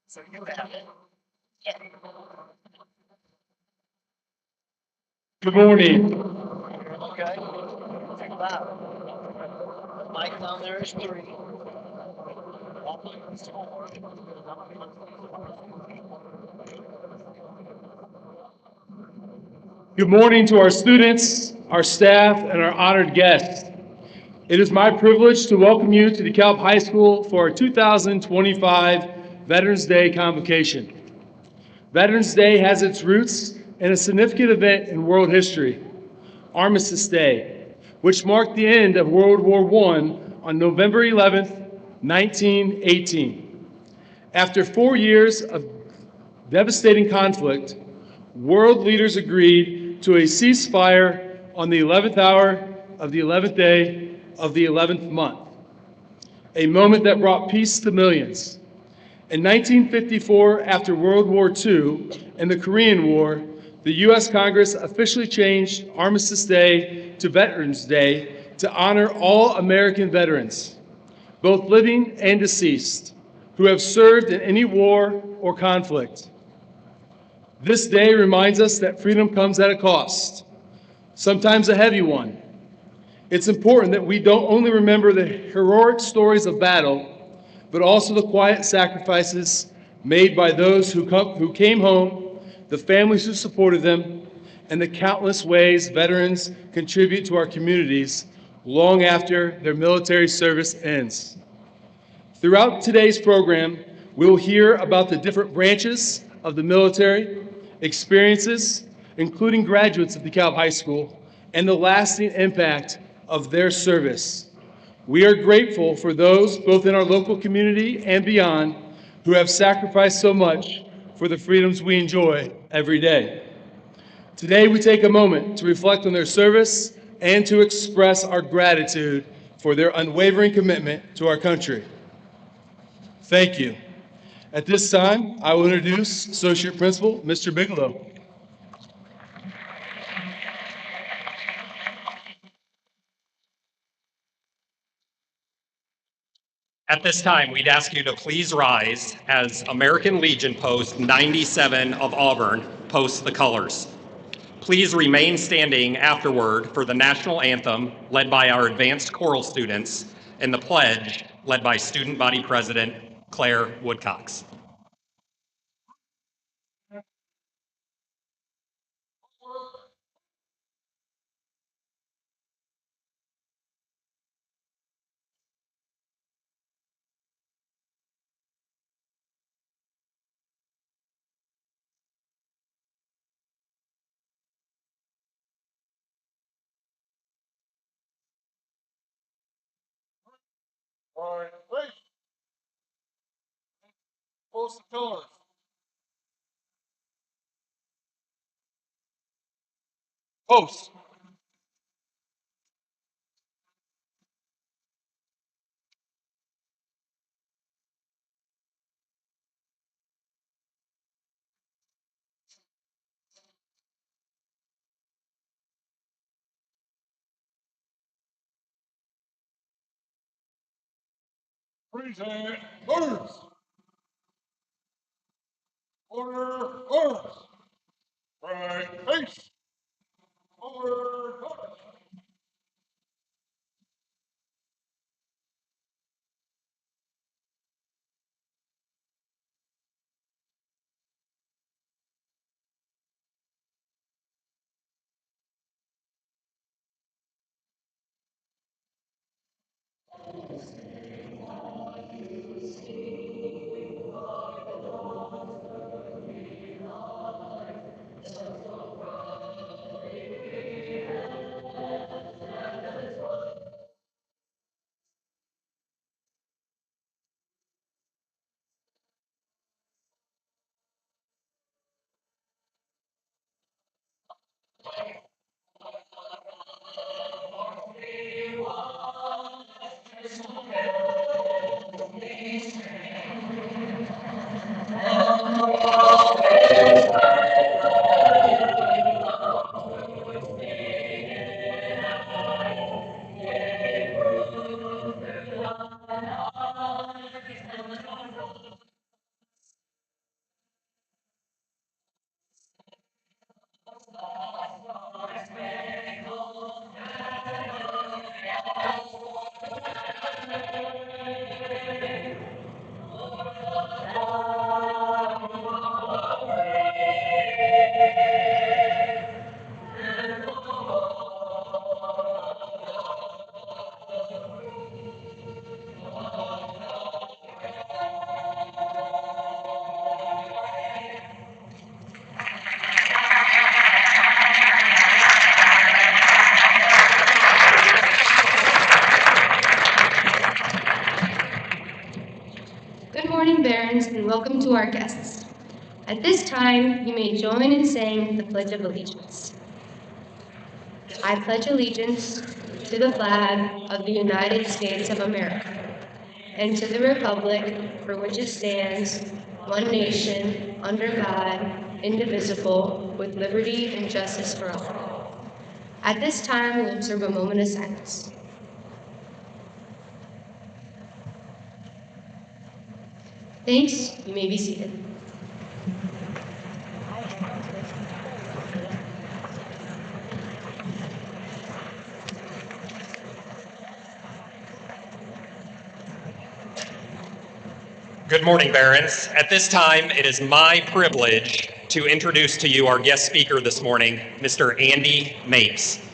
So you have it. Good morning. Okay. Check it out. Mike down there is three. Good morning to our students, our staff, and our honored guests. It is my privilege to welcome you to DeKalb High School for our 2025 Veterans Day Convocation. Veterans Day has its roots in a significant event in world history, Armistice Day, which marked the end of World War I on November 11th, 1918. After 4 years of devastating conflict, world leaders agreed to a ceasefire on the 11th hour of the 11th day of the 11th month, a moment that brought peace to millions. In 1954, after World War II and the Korean War, the U.S. Congress officially changed Armistice Day to Veterans Day to honor all American veterans, both living and deceased, who have served in any war or conflict. This day reminds us that freedom comes at a cost, sometimes a heavy one. It's important that we don't only remember the heroic stories of battle, but also the quiet sacrifices made by those who came home, the families who supported them, and the countless ways veterans contribute to our communities long after their military service ends. Throughout today's program, we'll hear about the different branches of the military, experiences, including graduates of DeKalb High School, and the lasting impact of their service. We are grateful for those, both in our local community and beyond, who have sacrificed so much for the freedoms we enjoy every day. Today, we take a moment to reflect on their service and to express our gratitude for their unwavering commitment to our country. Thank you. At this time, I will introduce Associate Principal, Mr. Bigelow. At this time, we'd ask you to please rise as American Legion Post 97 of Auburn posts the colors. Please remain standing afterward for the national anthem led by our advanced choral students and the pledge led by Student Body President Claire Woodcox. All right, please. Post the colors. Post. Present. Orders. Orders. Right, face. Orders. welcome to our guests. At this time, you may join in saying the Pledge of Allegiance. I pledge allegiance to the flag of the United States of America and to the republic for which it stands, one nation, under God, indivisible, with liberty and justice for all. At this time, we'll observe a moment of silence. Thanks. You may be seated. Good morning, Barons. At this time, it is my privilege to introduce to you our guest speaker this morning, Mr. Andy Mapes.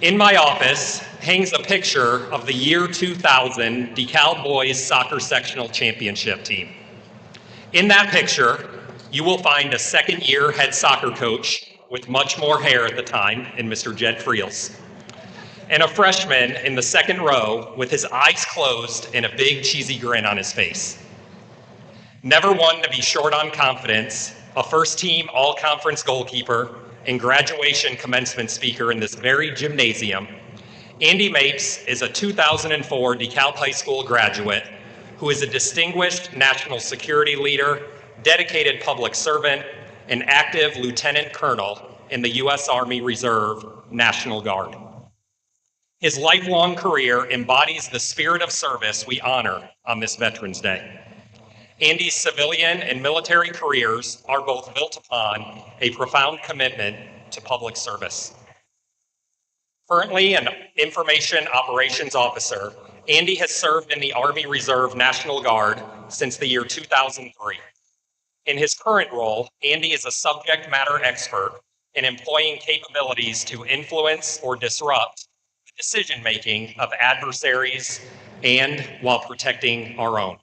In my office hangs a picture of the year 2000 DeKalb Boys Soccer Sectional Championship team. In that picture, you will find a second-year head soccer coach with much more hair at the time in Mr. Jed Friels, and a freshman in the second row with his eyes closed and a big cheesy grin on his face. Never one to be short on confidence, a first-team all-conference goalkeeper and graduation commencement speaker in this very gymnasium, Andy Mapes is a 2004 DeKalb High School graduate who is a distinguished national security leader, dedicated public servant, and active lieutenant colonel in the U.S. Army Reserve National Guard. His lifelong career embodies the spirit of service we honor on this Veterans Day. Andy's civilian and military careers are both built upon a profound commitment to public service. Currently an Information Operations Officer, Andy has served in the Army Reserve National Guard since the year 2003. In his current role, Andy is a subject matter expert in employing capabilities to influence or disrupt the decision-making of adversaries and while protecting our own.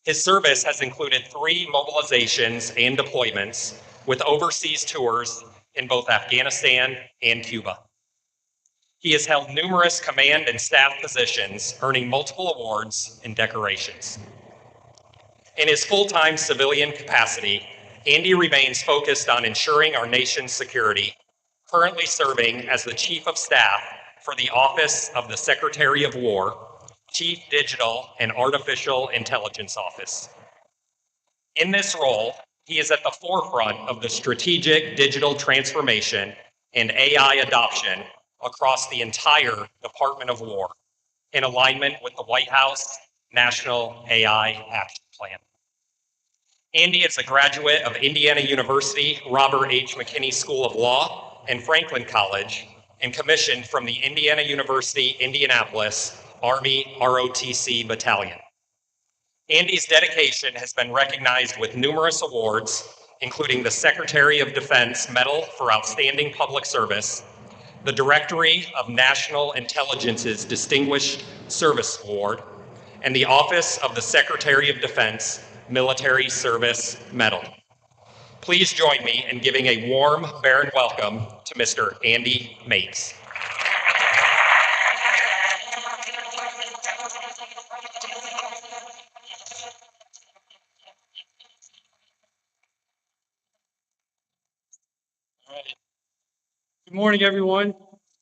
His service has included 3 mobilizations and deployments with overseas tours in both Afghanistan and Cuba. He has held numerous command and staff positions, earning multiple awards and decorations. In his full-time civilian capacity, Andy remains focused on ensuring our nation's security, currently serving as the Chief of Staff for the Office of the Secretary of War, Chief Digital and Artificial Intelligence Office. In this role, he is at the forefront of the strategic digital transformation and AI adoption across the entire Department of War, in alignment with the White House National AI Action Plan. Andy is a graduate of Indiana University Robert H. McKinney School of Law and Franklin College, and commissioned from the Indiana University, Indianapolis Army ROTC Battalion. Andy's dedication has been recognized with numerous awards, including the Secretary of Defense Medal for Outstanding Public Service, the Directory of National Intelligence's Distinguished Service Award, and the Office of the Secretary of Defense Military Service Medal. Please join me in giving a warm Baron welcome to Mr. Andy Mapes. Good morning, everyone.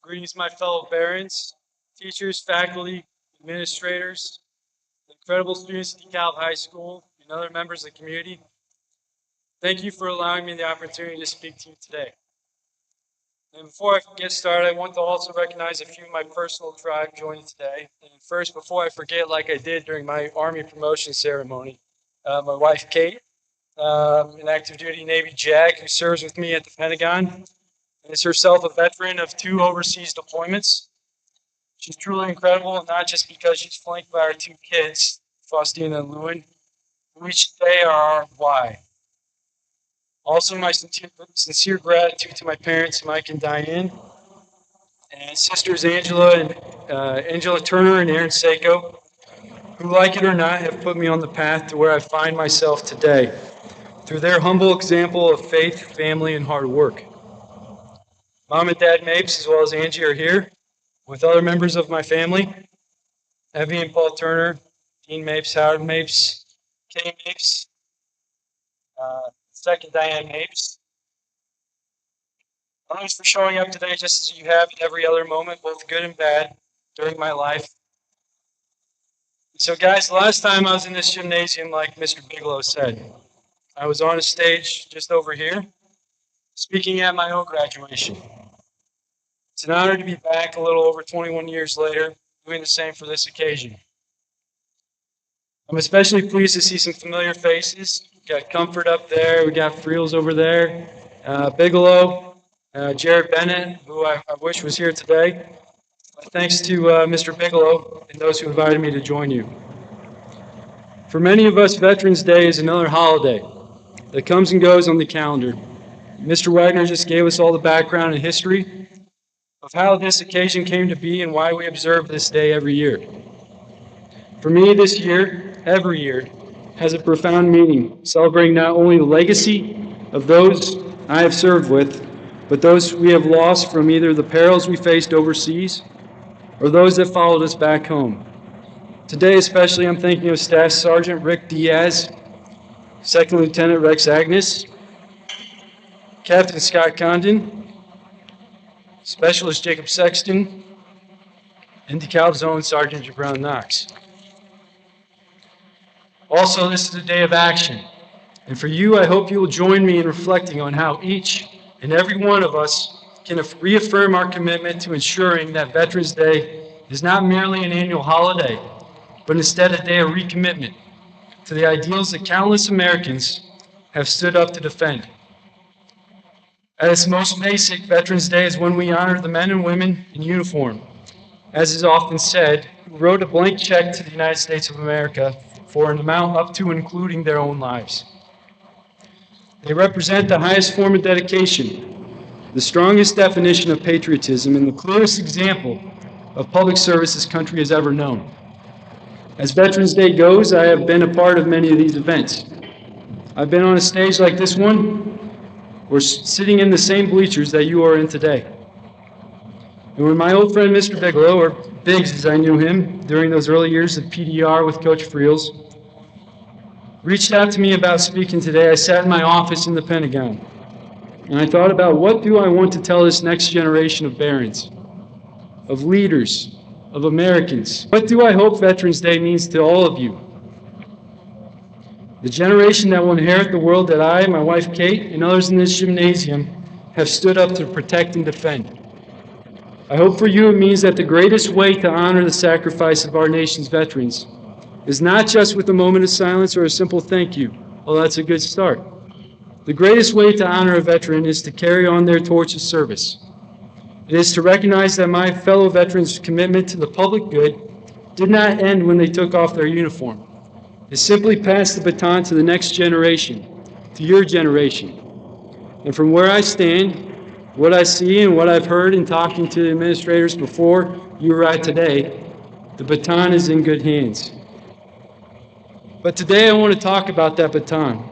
Greetings, my fellow Barons, teachers, faculty, administrators, incredible students at DeKalb High School, and other members of the community. Thank you for allowing me the opportunity to speak to you today. And before I get started, I want to also recognize a few of my personal tribe joining today. And first, before I forget, like I did during my Army promotion ceremony, my wife, Kate, an active duty Navy JAG who serves with me at the Pentagon, and is herself a veteran of 2 overseas deployments. She's truly incredible, and not just because she's flanked by our 2 kids, Faustina and Lewin, who each day are our why. Also, my sincere gratitude to my parents, Mike and Diane, and sisters Angela Turner and Aaron Seiko, who, like it or not, have put me on the path to where I find myself today, through their humble example of faith, family, and hard work. Mom and Dad Mapes, as well as Angie, are here with other members of my family, Evie and Paul Turner, Dean Mapes, Howard Mapes, Kay Mapes, second Diane Mapes. Thanks for showing up today just as you have in every other moment, both good and bad, during my life. So guys, the last time I was in this gymnasium, like Mr. Bigelow said, I was on a stage just over here, speaking at my own graduation. It's an honor to be back a little over 21 years later, doing the same for this occasion. I'm especially pleased to see some familiar faces. We got Comfort up there, we got Friels over there, Bigelow, Jared Bennett, who I wish was here today. Thanks to Mr. Bigelow and those who invited me to join you. For many of us, Veterans Day is another holiday that comes and goes on the calendar. Mr. Wagner just gave us all the background and history of how this occasion came to be and why we observe this day every year. For me, this year, every year, has a profound meaning, celebrating not only the legacy of those I have served with, but those we have lost from either the perils we faced overseas or those that followed us back home. Today especially, I'm thinking of Staff Sergeant Rick Diaz, Second Lieutenant Rex Agnes, Captain Scott Condon, Specialist Jacob Sexton, and DeKalb's own Sergeant Jabron Knox. Also, this is a day of action. And for you, I hope you will join me in reflecting on how each and every one of us can reaffirm our commitment to ensuring that Veterans Day is not merely an annual holiday, but instead a day of recommitment to the ideals that countless Americans have stood up to defend. At its most basic, Veterans Day is when we honor the men and women in uniform, as is often said, who wrote a blank check to the United States of America for an amount up to and including their own lives. They represent the highest form of dedication, the strongest definition of patriotism, and the clearest example of public service this country has ever known. As Veterans Day goes, I have been a part of many of these events. I've been on a stage like this one, or sitting in the same bleachers that you are in today. And when my old friend Mr. Bigelow, or Biggs as I knew him during those early years of PDR with Coach Friels, reached out to me about speaking today, I sat in my office in the Pentagon, and I thought about what do I want to tell this next generation of Barons, of leaders, of Americans. What do I hope Veterans Day means to all of you? The generation that will inherit the world that I, my wife Kate, and others in this gymnasium have stood up to protect and defend. I hope for you it means that the greatest way to honor the sacrifice of our nation's veterans is not just with a moment of silence or a simple thank you, although that's a good start. The greatest way to honor a veteran is to carry on their torch of service. It is to recognize that my fellow veterans' commitment to the public good did not end when they took off their uniform. It simply passed the baton to the next generation, to your generation. And from where I stand, what I see and what I've heard in talking to the administrators before you arrived today, the baton is in good hands. But today I want to talk about that baton.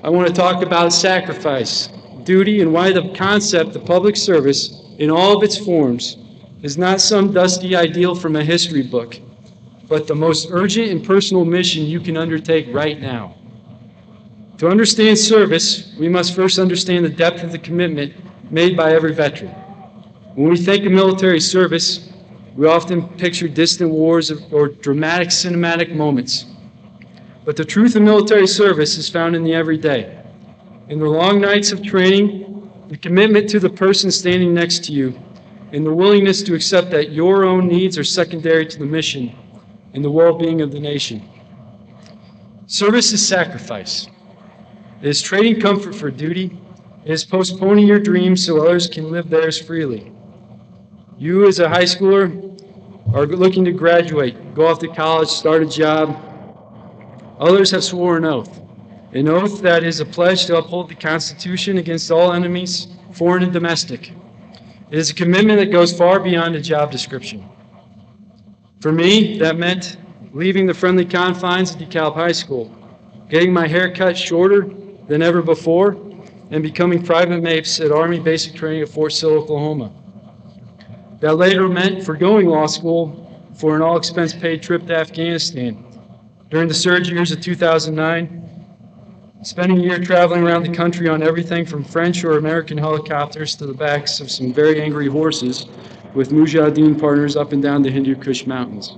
I want to talk about sacrifice, duty, and why the concept of public service in all of its forms is not some dusty ideal from a history book, but the most urgent and personal mission you can undertake right now. To understand service, we must first understand the depth of the commitment made by every veteran. When we think of military service, we often picture distant wars or dramatic cinematic moments. But the truth of military service is found in the everyday. In the long nights of training, the commitment to the person standing next to you, and the willingness to accept that your own needs are secondary to the mission and the well-being of the nation. Service is sacrifice. It is trading comfort for duty. It is postponing your dreams so others can live theirs freely. You as a high schooler are looking to graduate, go off to college, start a job. Others have sworn an oath that is a pledge to uphold the Constitution against all enemies, foreign and domestic. It is a commitment that goes far beyond a job description. For me, that meant leaving the friendly confines of DeKalb High School, getting my hair cut shorter than ever before, and becoming Private Mapes at Army Basic Training at Fort Sill, Oklahoma. That later meant forgoing law school for an all-expense-paid trip to Afghanistan, during the surge years of 2009, spending a year traveling around the country on everything from French or American helicopters to the backs of some very angry horses with Mujahideen partners up and down the Hindu Kush Mountains.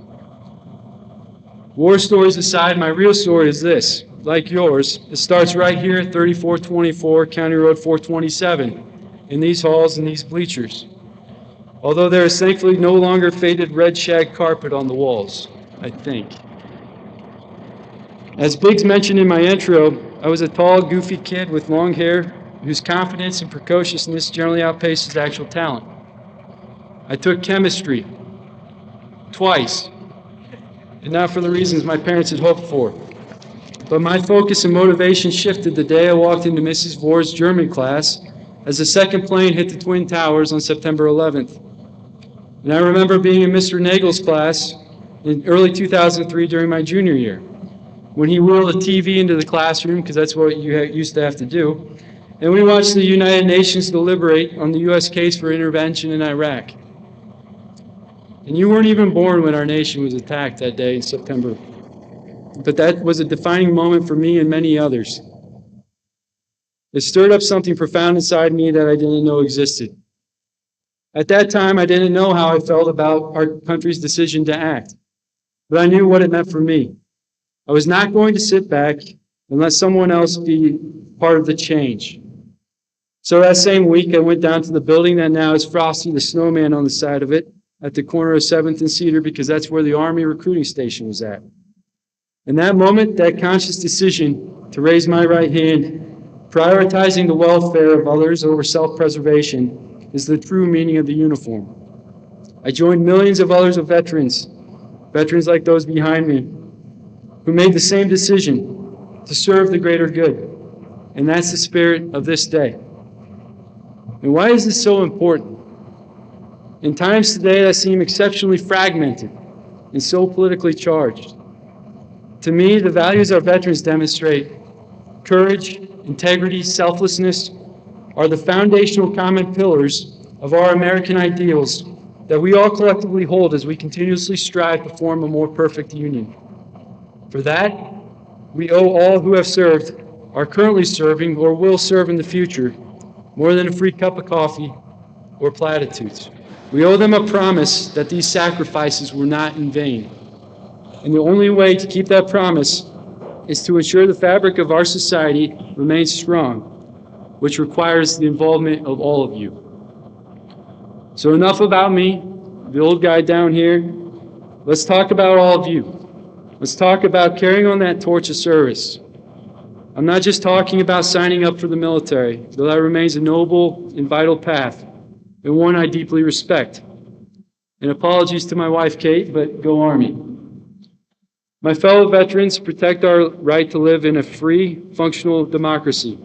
War stories aside, my real story is this. Like yours, it starts right here at 3424 County Road 427, in these halls and these bleachers. Although there is thankfully no longer faded red shag carpet on the walls, I think. As Biggs mentioned in my intro, I was a tall, goofy kid with long hair whose confidence and precociousness generally outpaces actual talent. I took chemistry twice, and not for the reasons my parents had hoped for. But my focus and motivation shifted the day I walked into Mrs. Vor's German class as the second plane hit the Twin Towers on September 11th. And I remember being in Mr. Nagel's class in early 2003 during my junior year, when he wheeled a TV into the classroom, because that's what you used to have to do, and we watched the United Nations deliberate on the U.S. case for intervention in Iraq. And you weren't even born when our nation was attacked that day in September. But that was a defining moment for me and many others. It stirred up something profound inside me that I didn't know existed. At that time, I didn't know how I felt about our country's decision to act, but I knew what it meant for me. I was not going to sit back and let someone else be part of the change. So that same week, I went down to the building that now has Frosty the Snowman on the side of it, at the corner of 7th and Cedar, because that's where the Army recruiting station was at. In that moment, that conscious decision to raise my right hand, prioritizing the welfare of others over self-preservation, is the true meaning of the uniform. I joined millions of others of veterans like those behind me, who made the same decision to serve the greater good. And that's the spirit of this day. And why is this so important? In times today that seem exceptionally fragmented and so politically charged, to me, the values our veterans demonstrate, courage, integrity, selflessness, are the foundational common pillars of our American ideals that we all collectively hold as we continuously strive to form a more perfect union. For that, we owe all who have served, are currently serving, or will serve in the future, more than a free cup of coffee or platitudes. We owe them a promise that these sacrifices were not in vain. And the only way to keep that promise is to ensure the fabric of our society remains strong, which requires the involvement of all of you. So enough about me, the old guy down here. Let's talk about all of you. Let's talk about carrying on that torch of service. I'm not just talking about signing up for the military, though that remains a noble and vital path, and one I deeply respect. And apologies to my wife, Kate, but go Army. My fellow veterans, protect our right to live in a free, functional democracy.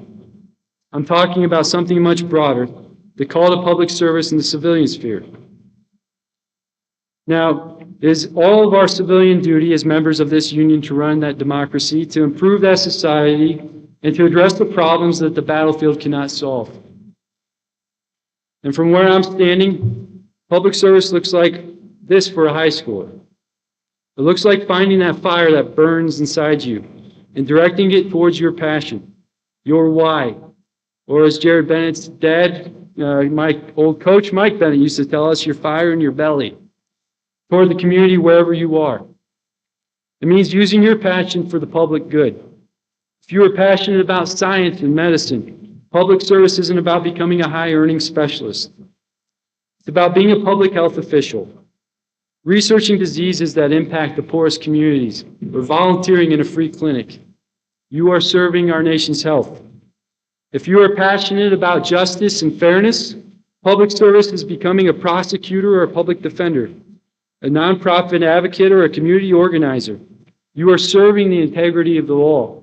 I'm talking about something much broader, the call to public service in the civilian sphere. Now, it is all of our civilian duty as members of this union to run that democracy, to improve that society, and to address the problems that the battlefield cannot solve. And from where I'm standing, public service looks like this for a high schooler. It looks like finding that fire that burns inside you and directing it towards your passion, your why. Or as Jared Bennett's dad, my old coach Mike Bennett used to tell us, your fire in your belly, toward the community wherever you are. It means using your passion for the public good. If you are passionate about science and medicine, public service isn't about becoming a high-earning specialist. It's about being a public health official, researching diseases that impact the poorest communities, or volunteering in a free clinic. You are serving our nation's health. If you are passionate about justice and fairness, public service is becoming a prosecutor or a public defender, a nonprofit advocate or a community organizer. You are serving the integrity of the law.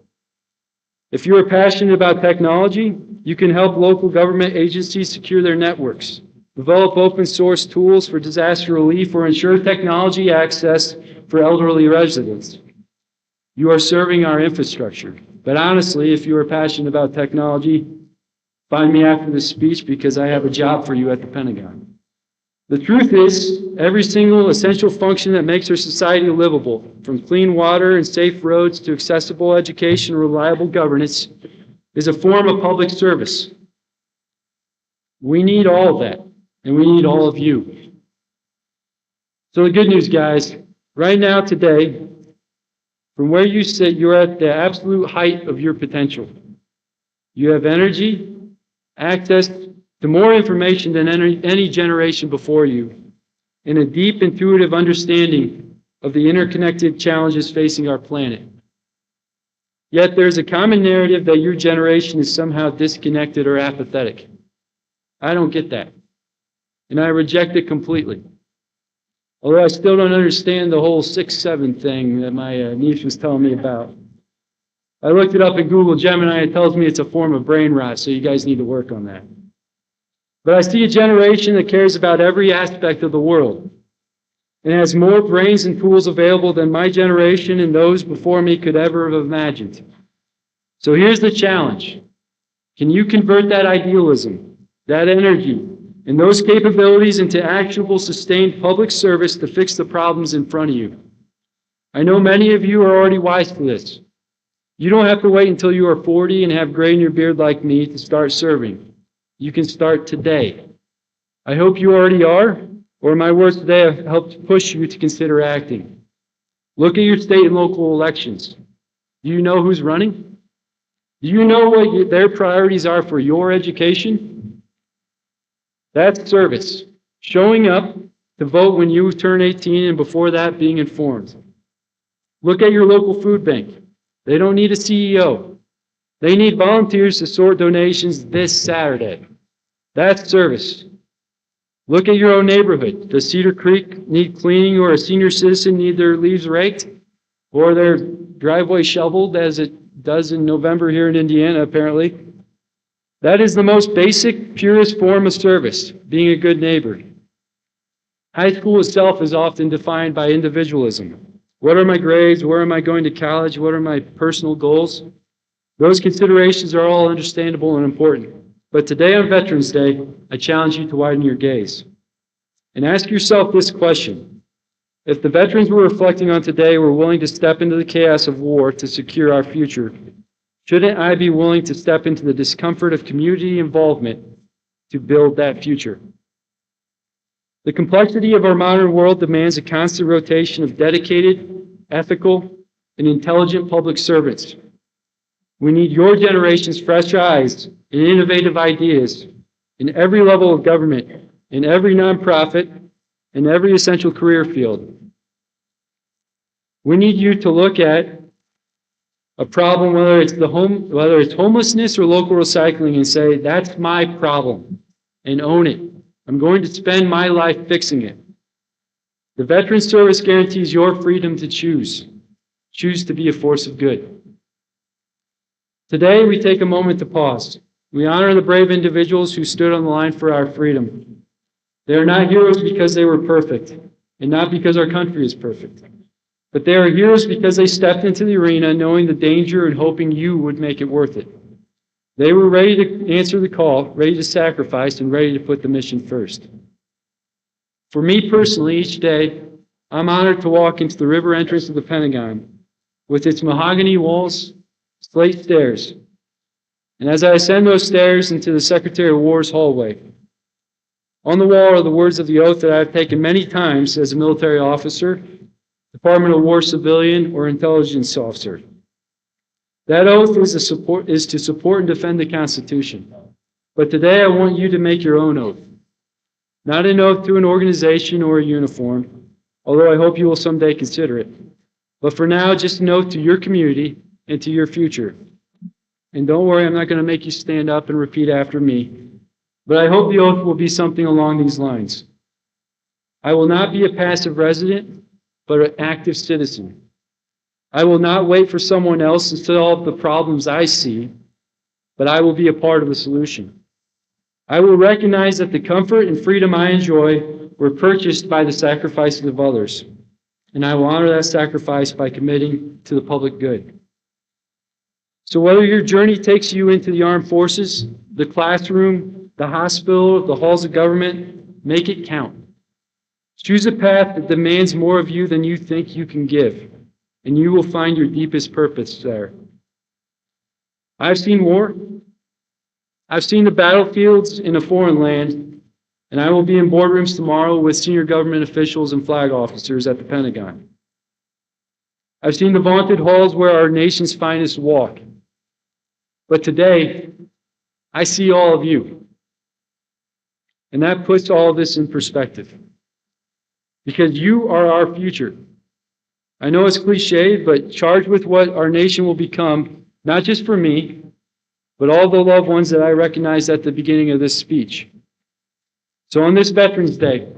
If you are passionate about technology, you can help local government agencies secure their networks, develop open source tools for disaster relief, or ensure technology access for elderly residents. You are serving our infrastructure. But honestly, if you are passionate about technology, find me after this speech because I have a job for you at the Pentagon. The truth is, every single essential function that makes our society livable, from clean water and safe roads to accessible education and reliable governance, is a form of public service. We need all of that, and we need all of you. So the good news, guys, right now, today, from where you sit, you're at the absolute height of your potential. You have energy, access to more information than any generation before you, and a deep intuitive understanding of the interconnected challenges facing our planet. Yet there's a common narrative that your generation is somehow disconnected or apathetic. I don't get that, and I reject it completely. Although I still don't understand the whole 6-7 thing that my niece was telling me about. I looked it up in Google Gemini, and it tells me it's a form of brain rot, so you guys need to work on that. But I see a generation that cares about every aspect of the world and has more brains and tools available than my generation and those before me could ever have imagined. So here's the challenge. Can you convert that idealism, that energy, and those capabilities into actionable, sustained public service to fix the problems in front of you? I know many of you are already wise to this. You don't have to wait until you are 40 and have gray in your beard like me to start serving. You can start today. I hope you already are, or my words today have helped push you to consider acting. Look at your state and local elections. Do you know who's running? Do you know what their priorities are for your education? That's service. Showing up to vote when you turn 18 and before that being informed. Look at your local food bank. They don't need a CEO. They need volunteers to sort donations this Saturday. That's service. Look at your own neighborhood. Does Cedar Creek need cleaning, or a senior citizen need their leaves raked or their driveway shoveled, as it does in November here in Indiana, apparently? That is the most basic, purest form of service, being a good neighbor. High school itself is often defined by individualism. What are my grades? Where am I going to college? What are my personal goals? Those considerations are all understandable and important. But today on Veterans Day, I challenge you to widen your gaze and ask yourself this question. If the veterans we're reflecting on today were willing to step into the chaos of war to secure our future, shouldn't I be willing to step into the discomfort of community involvement to build that future? The complexity of our modern world demands a constant rotation of dedicated, ethical, and intelligent public servants. We need your generation's fresh eyes and innovative ideas in every level of government, in every nonprofit, in every essential career field. We need you to look at a problem, whether it's homelessness or local recycling, and say, that's my problem, and own it. I'm going to spend my life fixing it. The Veterans Service guarantees your freedom to choose. Choose to be a force of good. Today, we take a moment to pause. We honor the brave individuals who stood on the line for our freedom. They are not heroes because they were perfect, and not because our country is perfect. But they are heroes because they stepped into the arena knowing the danger and hoping you would make it worth it. They were ready to answer the call, ready to sacrifice, and ready to put the mission first. For me personally, each day, I'm honored to walk into the river entrance of the Pentagon with its mahogany walls, slate stairs. And as I ascend those stairs into the Secretary of War's hallway, on the wall are the words of the oath that I've taken many times as a military officer, Department of War civilian, or intelligence officer. That oath is to support and defend the Constitution. But today I want you to make your own oath. Not an oath to an organization or a uniform, although I hope you will someday consider it. But for now, just an oath to your community and to your future. And don't worry, I'm not going to make you stand up and repeat after me. But I hope the oath will be something along these lines. I will not be a passive resident, but an active citizen. I will not wait for someone else to solve the problems I see, but I will be a part of the solution. I will recognize that the comfort and freedom I enjoy were purchased by the sacrifices of others, and I will honor that sacrifice by committing to the public good. So whether your journey takes you into the armed forces, the classroom, the hospital, the halls of government, make it count. Choose a path that demands more of you than you think you can give, and you will find your deepest purpose there. I've seen war. I've seen the battlefields in a foreign land, and I will be in boardrooms tomorrow with senior government officials and flag officers at the Pentagon. I've seen the vaunted halls where our nation's finest walk. But today, I see all of you. And that puts all of this in perspective. Because you are our future. I know it's cliched, but charged with what our nation will become, not just for me, but all the loved ones that I recognized at the beginning of this speech. So on this Veterans Day,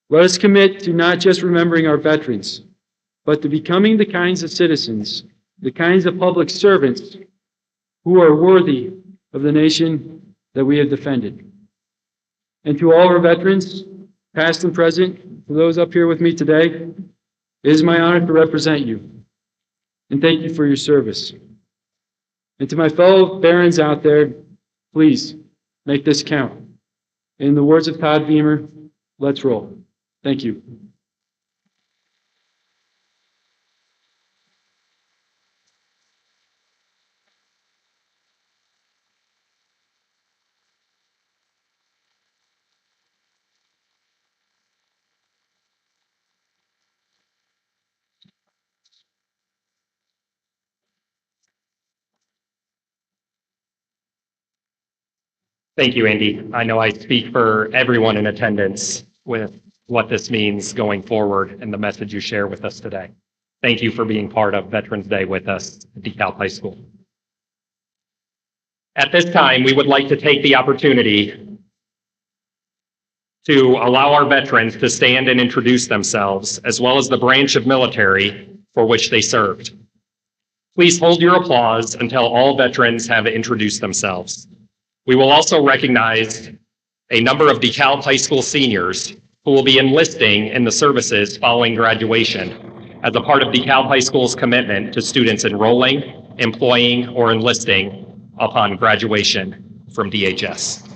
let us commit to not just remembering our veterans, but to becoming the kinds of citizens, the kinds of public servants who are worthy of the nation that we have defended. And to all our veterans, past and present, to those up here with me today, it is my honor to represent you. And thank you for your service. And to my fellow barons out there, please make this count. In the words of Todd Beamer, let's roll. Thank you. Thank you, Andy. I know I speak for everyone in attendance with what this means going forward and the message you share with us today. Thank you for being part of Veterans Day with us at DeKalb High School. At this time, we would like to take the opportunity to allow our veterans to stand and introduce themselves, as well as the branch of military for which they served. Please hold your applause until all veterans have introduced themselves. We will also recognize a number of DeKalb High School seniors who will be enlisting in the services following graduation as a part of DeKalb High School's commitment to students enrolling, employing, or enlisting upon graduation from DHS.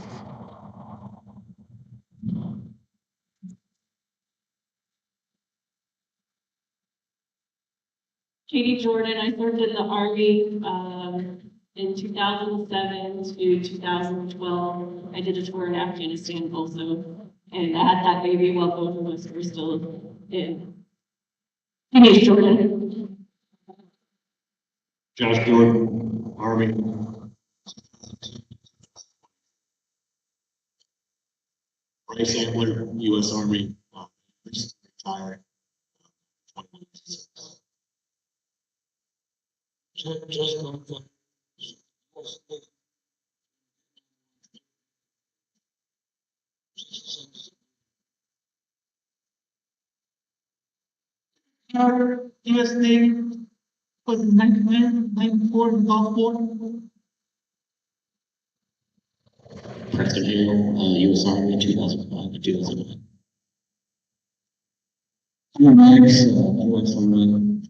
Katie Jordan, I served in the Army in 2007 to 2012. I did a tour in Afghanistan also, and I had that baby while both of us were still in. Katie Jordan. Josh Jordan, Army. Bryce Antler, U.S. Army, recently retired. 21 years. Our U.S. Navy was in 1994 in Gulf War. Preston Hale, U.S. Army, 2005 to 2009. Max, U.S. Army,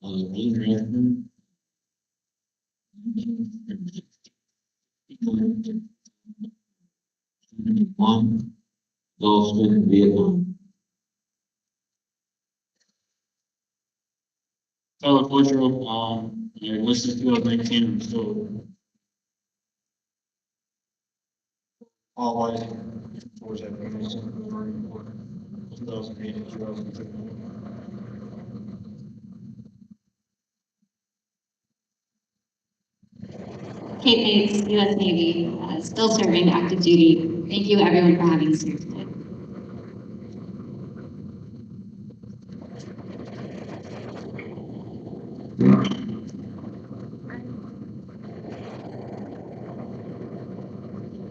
Dean Rathman. One, Gulf Smith, Vietnam. Tyler Butcher, I enlisted in 2019 and still always towards that Marine Corps, 2008 and 2010. Kate Bates, U.S. Navy, still serving active duty. Thank you, everyone, for having us here today.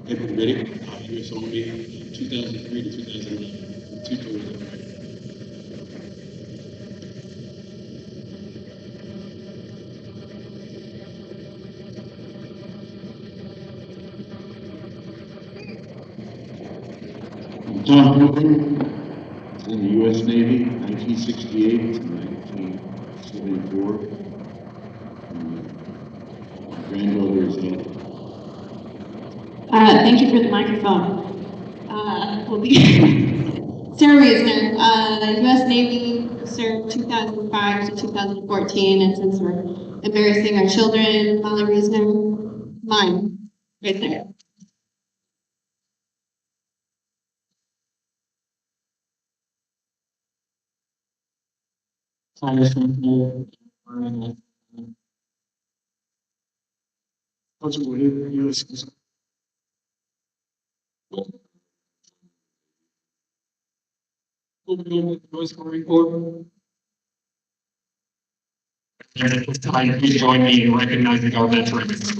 Edward Riddick, U.S. Army, 2003 to 2011, 2 tours of Iraq. John Pilgrim in the U.S. Navy, 1968 to 1974. My granddaughter is Thank you for the microphone. We'll be Sarah Reisner, U.S. Navy, served 2005 to 2014, and since we're embarrassing our children, Molly Reisner, mine, right there. And at this time, please join me in recognizing our veterans.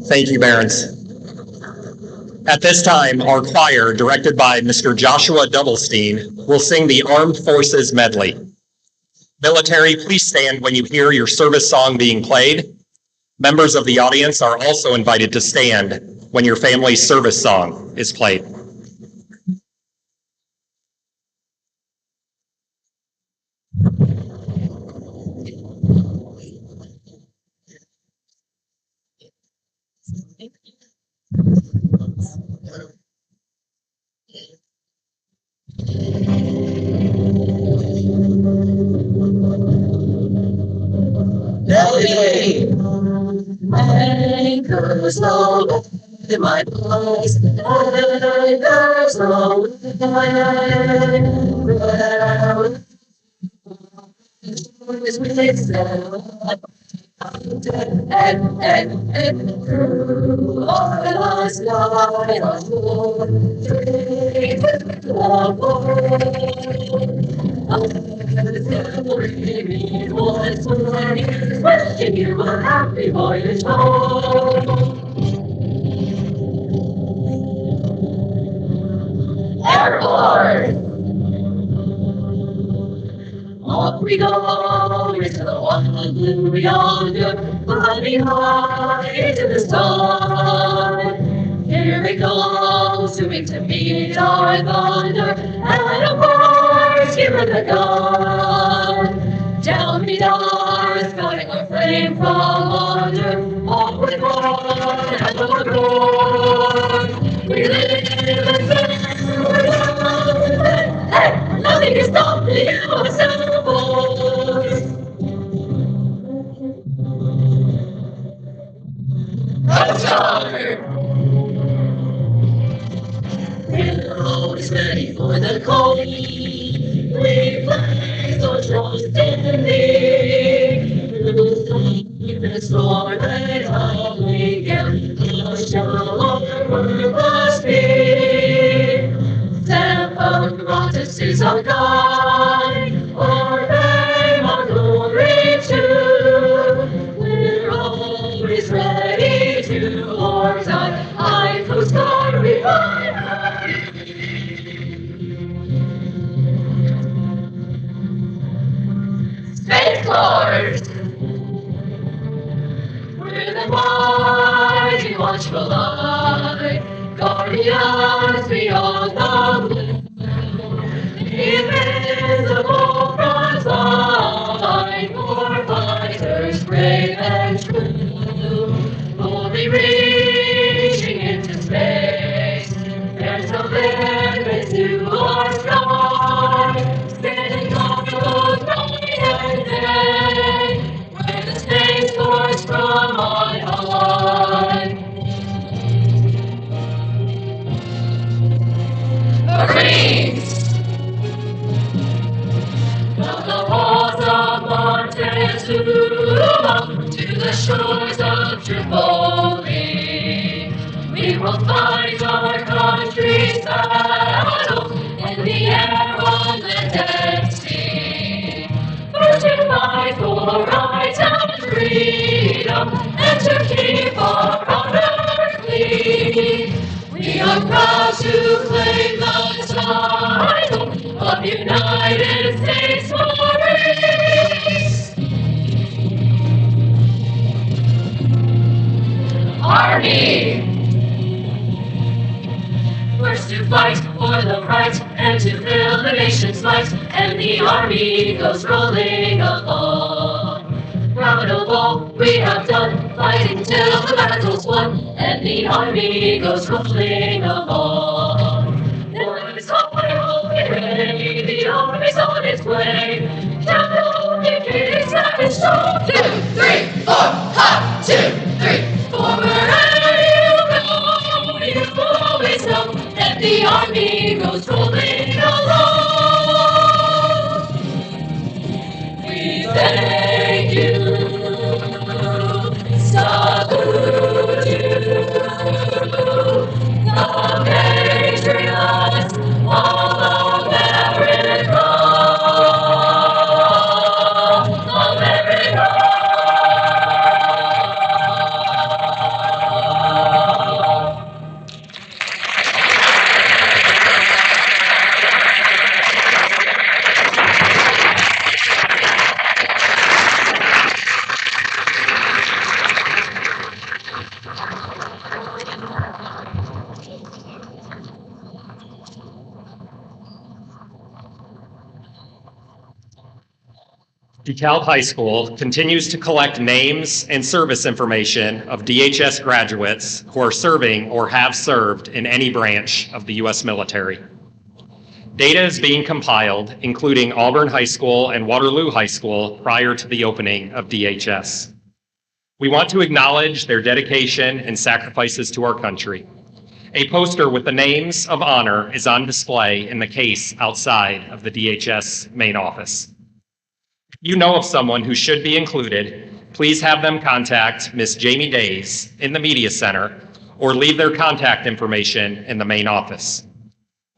Thank you, Barons. At this time, our choir, directed by Mr. Joshua Doublestein, will sing the Armed Forces Medley. Military, please stand when you hear your service song being played. Members of the audience are also invited to stand when your family's service song is played. Anchors low in my place, anchors low in my ground. Is with itself, and through all the sky of war, wishing you a happy voyage home. Airborne! Off we go into the wild blue yonder, flying high to the sky. Here we go, soon to meet our thunder, and of course here in the gun. Down we are, scouting our flame from under, off with one and overboard. We live and sing, we're young, hey, nothing can stop the USA boys. We're always ready for the cold. We play so trust in thee. We'll sleep the storm and how we get the show must be. Stand up, rotters is our guide, our fame, our glory too. We're always ready to wartime, high coast guard we fly. Space Lord! We're the mighty watchful eye, guardians beyond the blue. Invisible front line, war fighters brave and true. Only reaching into space, there's no limit to our sky. Standing on the night and day, where the Space Force from on high. Marines! From the walls of Montezuma to the shores of Tripoli, we will fight our country. to claim the title of United States Marines. Army. First to fight for the right and to fill the nation's might, and the army goes rolling along. Proud of all we have done, fighting till the battle's won, and the army goes rolling along. The army's on its way, the army's on its way. Down the lonely gate, snap and strong. 2, 3, 4, hop, 2, 3, forward and you always know that the army goes rolling along. We thank you, salute you, the patriots of America. America. DeKalb High School continues to collect names and service information of DHS graduates who are serving or have served in any branch of the U.S. military. Data is being compiled, including Auburn High School and Waterloo High School prior to the opening of DHS. We want to acknowledge their dedication and sacrifices to our country. A poster with the names of honor is on display in the case outside of the DHS main office. If you know of someone who should be included, please have them contact Ms. Jamie Days in the Media Center or leave their contact information in the main office.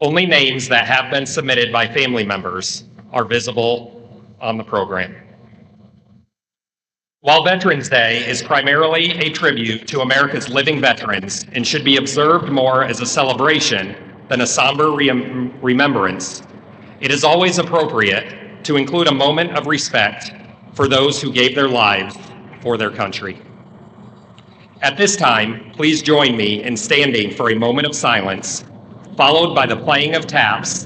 Only names that have been submitted by family members are visible on the program. While Veterans Day is primarily a tribute to America's living veterans and should be observed more as a celebration than a somber remembrance, it is always appropriate to include a moment of respect for those who gave their lives for their country. At this time, please join me in standing for a moment of silence, followed by the playing of taps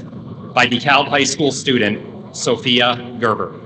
by DeKalb High School student Sophia Gerber.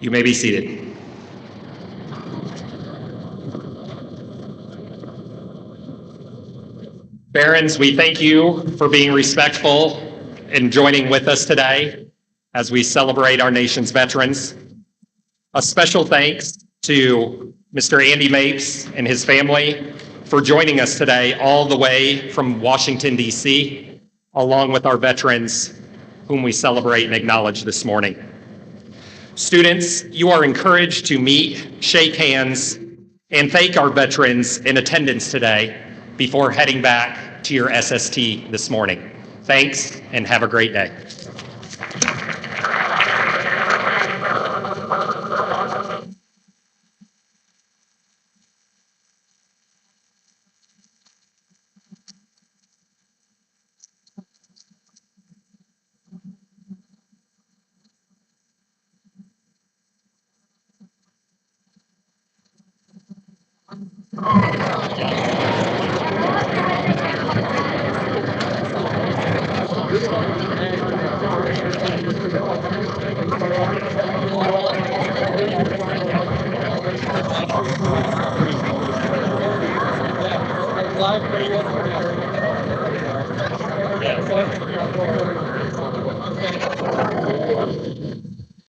You may be seated. Barons, we thank you for being respectful and joining with us today as we celebrate our nation's veterans. A special thanks to Mr. Andy Mapes and his family for joining us today all the way from Washington, D.C., along with our veterans whom we celebrate and acknowledge this morning. Students, you are encouraged to meet, shake hands, and thank our veterans in attendance today before heading back to your SST this morning. Thanks, and have a great day. Thank you.